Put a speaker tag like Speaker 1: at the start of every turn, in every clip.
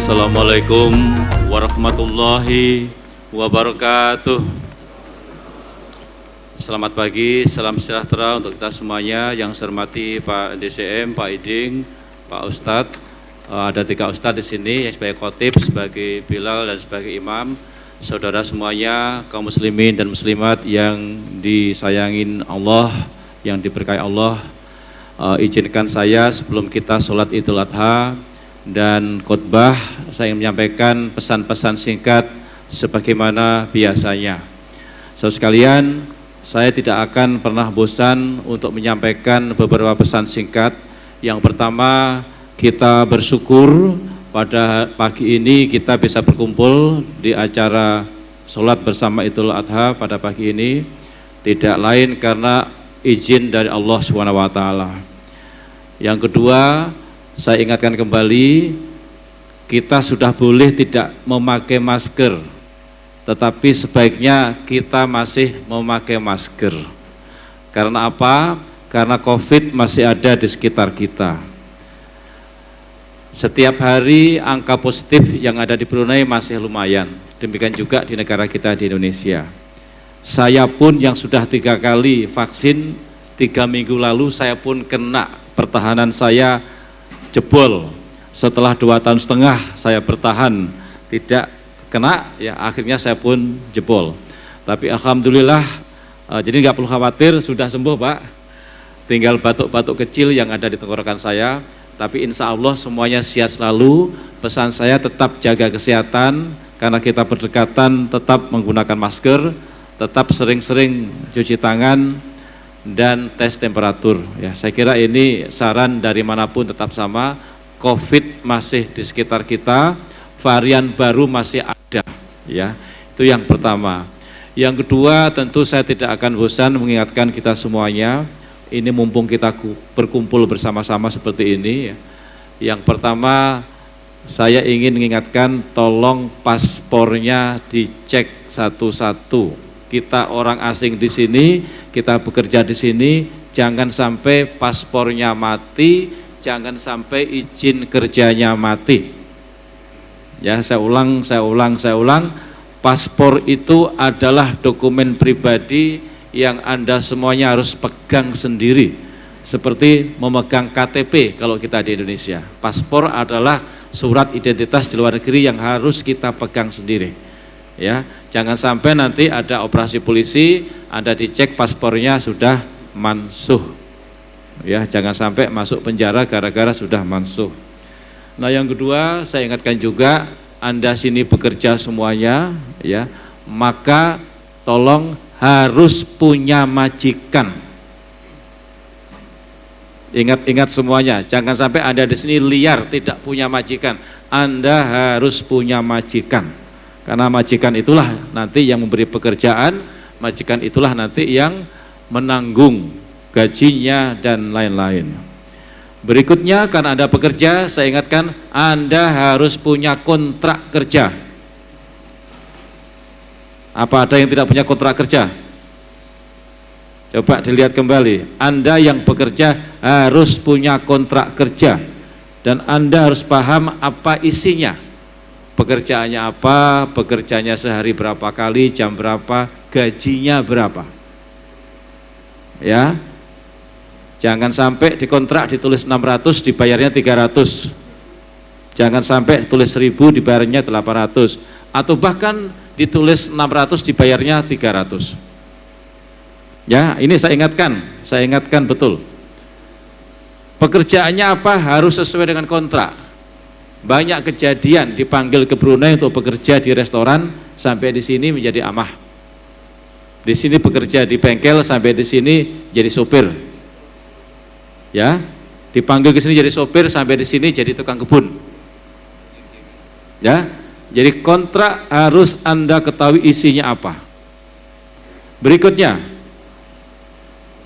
Speaker 1: Assalamualaikum warahmatullahi wabarakatuh. Selamat pagi, salam sejahtera untuk kita semuanya. Yang saya hormati Pak DCM, Pak Iding, Pak Ustadz. Ada 3 Ustadz di sini, yang sebagai khotib, sebagai Bilal, dan sebagai imam. Saudara semuanya, kaum muslimin dan muslimat yang disayangin Allah, yang diberkahi Allah. Izinkan saya sebelum kita sholat Idul Adha dan khutbah, saya ingin menyampaikan pesan-pesan singkat sebagaimana biasanya. Saudara sekalian, saya tidak akan pernah bosan untuk menyampaikan beberapa pesan singkat. Yang pertama, kita bersyukur pada pagi ini kita bisa berkumpul di acara sholat bersama Idul Adha pada pagi ini. Tidak lain karena izin dari Allah SWT. Yang kedua, saya ingatkan kembali, kita sudah boleh tidak memakai masker, tetapi sebaiknya kita masih memakai masker. Karena apa? Karena COVID masih ada di sekitar kita. Setiap hari angka positif yang ada di Brunei masih lumayan, demikian juga di negara kita di Indonesia. Saya pun yang sudah 3 kali vaksin, 3 minggu lalu saya pun kena, pertahanan saya jebol. Setelah 2,5 tahun saya bertahan tidak kena, ya akhirnya saya pun jebol. Tapi alhamdulillah, jadi nggak perlu khawatir, sudah sembuh Pak. Tinggal batuk-batuk kecil yang ada di tenggorokan saya. Tapi insya Allah semuanya sehat selalu. Pesan saya tetap jaga kesehatan, karena kita berdekatan tetap menggunakan masker, tetap sering-sering cuci tangan, dan tes temperatur. Ya, saya kira ini saran dari manapun tetap sama. COVID masih di sekitar kita, varian baru masih ada. Ya, itu yang pertama. Yang kedua, tentu saya tidak akan bosan mengingatkan kita semuanya. Ini mumpung kita berkumpul bersama-sama seperti ini. Ya. Yang pertama, saya ingin mengingatkan, tolong paspornya dicek satu-satu. Kita orang asing di sini, kita bekerja di sini, jangan sampai paspornya mati, jangan sampai izin kerjanya mati. Ya, saya ulang, paspor itu adalah dokumen pribadi yang Anda semuanya harus pegang sendiri. Seperti memegang KTP kalau kita di Indonesia. Paspor adalah surat identitas di luar negeri yang harus kita pegang sendiri. Ya, jangan sampai nanti ada operasi polisi, Anda dicek paspornya sudah mansuh. Ya, jangan sampai masuk penjara gara-gara sudah mansuh. Nah, yang kedua, saya ingatkan juga, Anda sini bekerja semuanya, ya, maka tolong harus punya majikan. Ingat-ingat semuanya, jangan sampai Anda di sini liar tidak punya majikan. Anda harus punya majikan. Karena majikan itulah nanti yang memberi pekerjaan, majikan itulah nanti yang menanggung gajinya dan lain-lain. Berikutnya, karena Anda bekerja, saya ingatkan Anda harus punya kontrak kerja. Apa ada yang tidak punya kontrak kerja? Coba dilihat kembali. Anda yang bekerja harus punya kontrak kerja, dan Anda harus paham apa isinya. Pekerjaannya apa, bekerjanya sehari berapa kali, jam berapa, gajinya berapa. Ya, jangan sampai di kontrak ditulis 600 dibayarnya 300. Jangan sampai ditulis 1000 dibayarnya 800, atau bahkan ditulis 600 dibayarnya 300. Ya, ini saya ingatkan betul. Pekerjaannya apa harus sesuai dengan kontrak. Banyak kejadian dipanggil ke Brunei untuk bekerja di restoran, sampai di sini menjadi amah. Di sini bekerja di bengkel, sampai di sini jadi sopir. Ya, dipanggil ke sini jadi sopir, sampai di sini jadi tukang kebun. Ya, jadi kontrak harus Anda ketahui isinya apa. Berikutnya,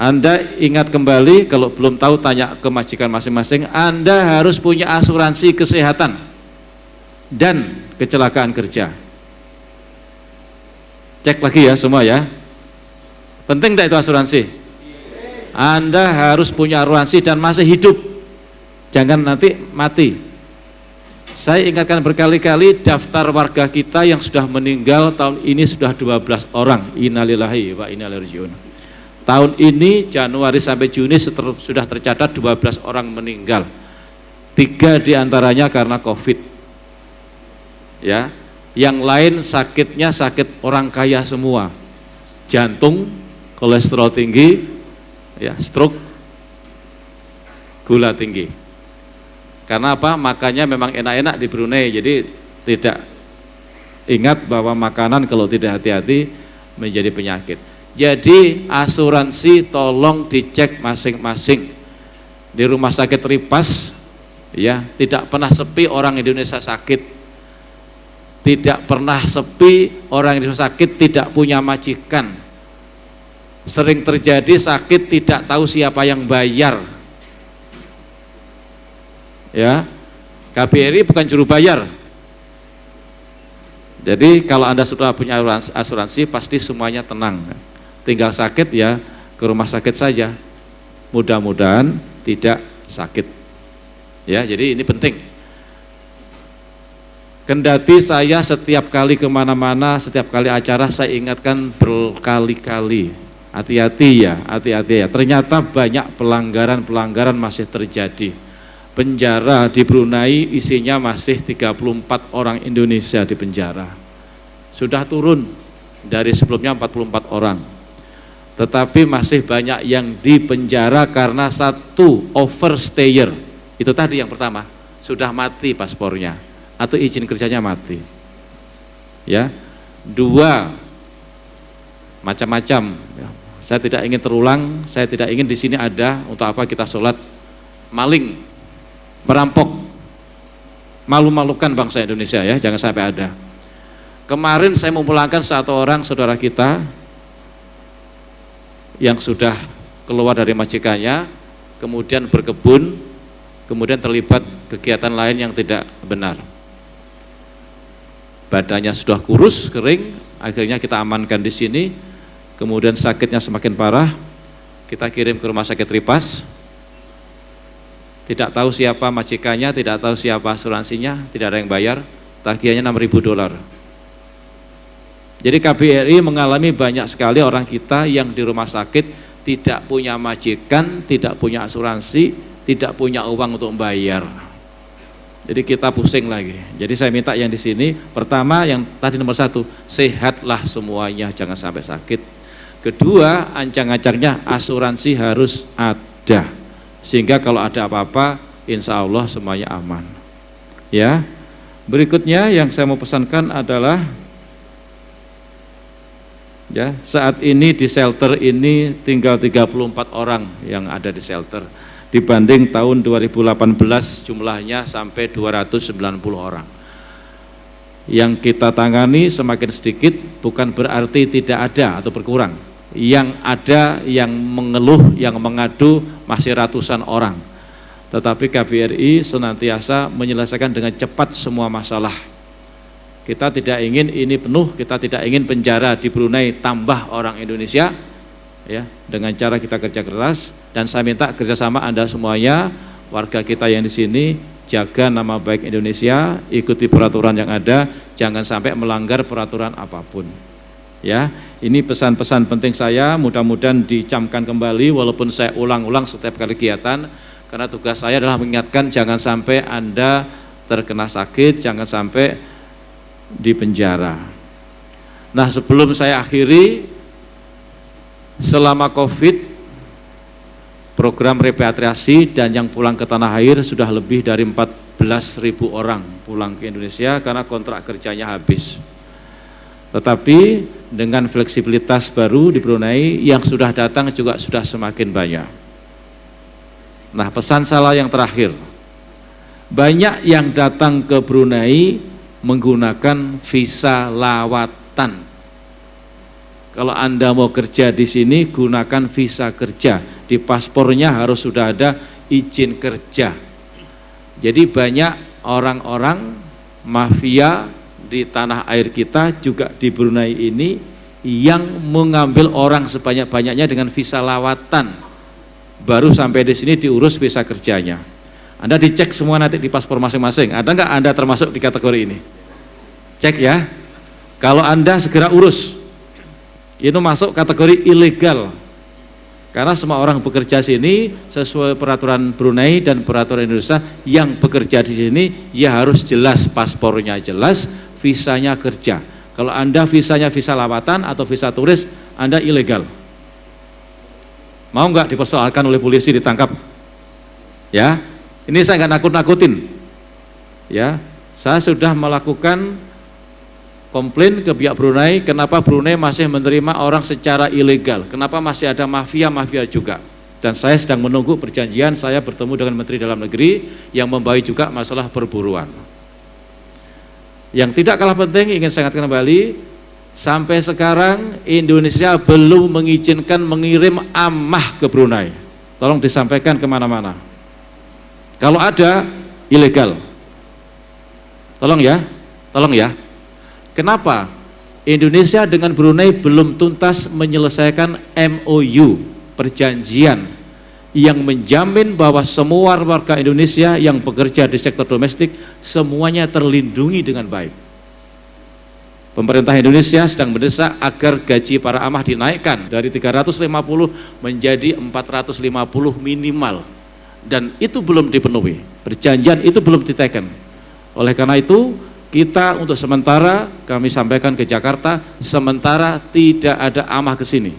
Speaker 1: Anda ingat kembali, kalau belum tahu tanya ke majikan masing-masing, Anda harus punya asuransi kesehatan dan kecelakaan kerja. Cek lagi ya semua ya. Penting tidak itu asuransi? Anda harus punya asuransi dan masih hidup. Jangan nanti mati. Saya ingatkan berkali-kali daftar warga kita yang sudah meninggal tahun ini sudah 12 orang. Innalillahi wa inna ilaihi raji'un. Tahun ini Januari sampai Juni sudah tercatat 12 orang meninggal. 3 diantaranya karena COVID. Ya, yang lain sakitnya sakit orang kaya semua. Jantung, kolesterol tinggi, ya, stroke, gula tinggi. Karena apa? Makannya memang enak-enak di Brunei, jadi tidak ingat bahwa makanan kalau tidak hati-hati menjadi penyakit. Jadi asuransi tolong dicek masing-masing. Di rumah sakit Ripas, ya, tidak pernah sepi orang Indonesia sakit. Tidak pernah sepi orang Indonesia sakit tidak punya majikan. Sering terjadi sakit tidak tahu siapa yang bayar. Ya, KBRI bukan juru bayar. Jadi kalau Anda sudah punya asuransi pasti semuanya tenang. Tinggal sakit ya ke rumah sakit saja. Mudah-mudahan tidak sakit. Ya, jadi ini penting. Kendati saya setiap kali kemana-mana, setiap kali acara saya ingatkan berkali-kali. Hati-hati ya, hati-hati ya. Ternyata banyak pelanggaran-pelanggaran masih terjadi. Penjara di Brunei isinya masih 34 orang Indonesia di penjara. Sudah turun dari sebelumnya 44 orang. Tetapi masih banyak yang di penjara karena satu, overstayer. Itu tadi yang pertama, sudah mati paspornya atau izin kerjanya mati. Ya. 2, macam-macam. Saya tidak ingin terulang, saya tidak ingin di sini ada untuk apa kita sholat, maling, merampok, malu-malukan bangsa Indonesia ya, jangan sampai ada. Kemarin saya memulangkan satu orang saudara kita yang sudah keluar dari majikannya, kemudian berkebun, kemudian terlibat kegiatan lain yang tidak benar. Badannya sudah kurus, kering, akhirnya kita amankan di sini, kemudian sakitnya semakin parah, kita kirim ke rumah sakit Ripas. Tidak tahu siapa majikannya, tidak tahu siapa asuransinya, tidak ada yang bayar, tagihannya $6.000. Jadi KBRI mengalami banyak sekali orang kita yang di rumah sakit tidak punya majikan, tidak punya asuransi, tidak punya uang untuk membayar. Jadi kita pusing lagi. Jadi saya minta yang di sini, pertama yang tadi nomor 1, sehatlah semuanya, jangan sampai sakit. Kedua, ancang-ancangnya asuransi harus ada. Sehingga kalau ada apa-apa, insya Allah semuanya aman. Ya, berikutnya yang saya mau pesankan adalah, ya, saat ini di shelter ini tinggal 34 orang yang ada di shelter, dibanding tahun 2018 jumlahnya sampai 290 orang. Yang kita tangani semakin sedikit, bukan berarti tidak ada atau berkurang. Yang ada, yang mengeluh, yang mengadu masih ratusan orang. Tetapi KBRI senantiasa menyelesaikan dengan cepat semua masalah. Kita tidak ingin ini penuh, kita tidak ingin penjara di Brunei tambah orang Indonesia, ya, dengan cara kita kerja keras. Dan saya minta kerjasama Anda semuanya, warga kita yang di sini, jaga nama baik Indonesia, ikuti peraturan yang ada, jangan sampai melanggar peraturan apapun. Ya, ini pesan-pesan penting saya, mudah-mudahan dicamkan kembali walaupun saya ulang-ulang setiap kali kegiatan, karena tugas saya adalah mengingatkan jangan sampai Anda terkena sakit, jangan sampai di penjara. Nah, sebelum saya akhiri, selama COVID, program repatriasi dan yang pulang ke tanah air sudah lebih dari 14.000 orang pulang ke Indonesia karena kontrak kerjanya habis. Tetapi dengan fleksibilitas baru di Brunei, yang sudah datang juga sudah semakin banyak. Nah, pesan saya yang terakhir, banyak yang datang ke Brunei menggunakan visa lawatan. Kalau Anda mau kerja di sini, gunakan visa kerja. Di paspornya harus sudah ada izin kerja. Jadi banyak orang-orang mafia di tanah air kita juga di Brunei ini yang mengambil orang sebanyak-banyaknya dengan visa lawatan. Baru sampai di sini diurus visa kerjanya. Anda dicek semua nanti di paspor masing-masing. Ada nggak Anda termasuk di kategori ini? Cek ya. Kalau Anda segera urus, itu masuk kategori ilegal. Karena semua orang bekerja sini sesuai peraturan Brunei dan peraturan Indonesia, yang bekerja di sini ya harus jelas, paspornya jelas, visanya kerja. Kalau Anda visanya visa lawatan atau visa turis, Anda ilegal. Mau nggak dipersoalkan oleh polisi, ditangkap? Ya, ini saya nggak nakut-nakutin. Ya, saya sudah melakukan komplain ke pihak Brunei, kenapa Brunei masih menerima orang secara ilegal, kenapa masih ada mafia-mafia juga. Dan saya sedang menunggu perjanjian saya bertemu dengan Menteri Dalam Negeri yang membahas juga masalah perburuan. Yang tidak kalah penting ingin saya ingatkan kembali, sampai sekarang Indonesia belum mengizinkan mengirim amah ke Brunei. Tolong disampaikan kemana-mana. Kalau ada, ilegal. Tolong ya, tolong ya. Kenapa Indonesia dengan Brunei belum tuntas menyelesaikan MOU, perjanjian yang menjamin bahwa semua warga Indonesia yang bekerja di sektor domestik semuanya terlindungi dengan baik. Pemerintah Indonesia sedang mendesak agar gaji para amah dinaikkan dari 350 menjadi 450 minimal, dan itu belum dipenuhi, perjanjian itu belum diteken. Oleh karena itu kita untuk sementara, kami sampaikan ke Jakarta, sementara tidak ada amah ke sini.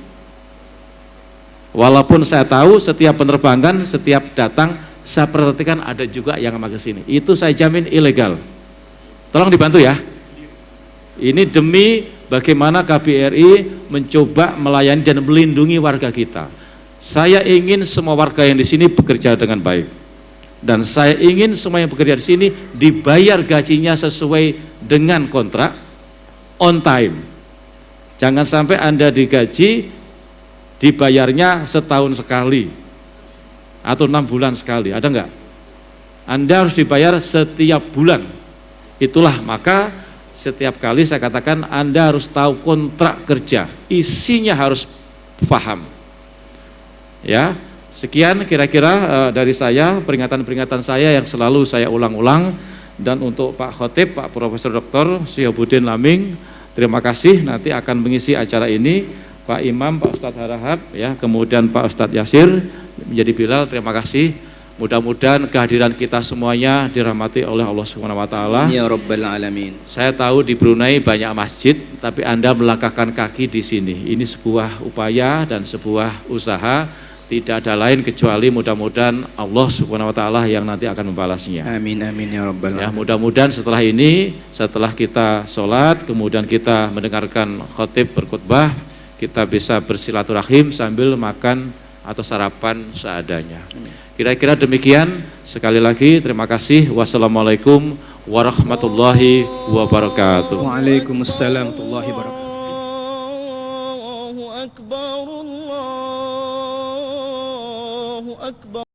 Speaker 1: Walaupun saya tahu setiap penerbangan, setiap datang, saya perhatikan ada juga yang amah ke sini. Itu saya jamin ilegal. Tolong dibantu ya. Ini demi bagaimana KBRI mencoba melayani dan melindungi warga kita. Saya ingin semua warga yang di sini bekerja dengan baik. Dan saya ingin semua yang bekerja di sini dibayar gajinya sesuai dengan kontrak, on time. Jangan sampai Anda digaji, dibayarnya setahun sekali atau 6 bulan sekali, ada enggak? Anda harus dibayar setiap bulan. Itulah maka setiap kali saya katakan Anda harus tahu kontrak kerja, isinya harus paham. Ya. Sekian kira-kira dari saya, peringatan-peringatan saya yang selalu saya ulang-ulang. Dan untuk Pak Khotib, Pak Profesor Dr. Syihabuddin Laming, terima kasih nanti akan mengisi acara ini. Pak Imam, Pak Ustadz Harahap, ya, kemudian Pak Ustadz Yasir menjadi Bilal, terima kasih. Mudah-mudahan kehadiran kita semuanya dirahmati oleh Allah Subhanahu wa taala.
Speaker 2: Ya Rabbal Alamin.
Speaker 1: Saya tahu di Brunei banyak masjid, tapi Anda melangkahkan kaki di sini. Ini sebuah upaya dan sebuah usaha. Tidak ada lain kecuali mudah-mudahan Allah Subhanahu wa taala yang nanti akan membalasnya.
Speaker 2: Amin amin ya Rabbal Alamin.
Speaker 1: Ya, mudah-mudahan setelah ini, setelah kita sholat, kemudian kita mendengarkan khotib berkhutbah, kita bisa bersilaturahim sambil makan atau sarapan seadanya. Kira-kira demikian. Sekali lagi terima kasih. Wassalamualaikum warahmatullahi wabarakatuh.
Speaker 2: Waalaikumsalam warahmatullahi wabarakatuh.
Speaker 3: Allahu Akbar, Allahu Akbar.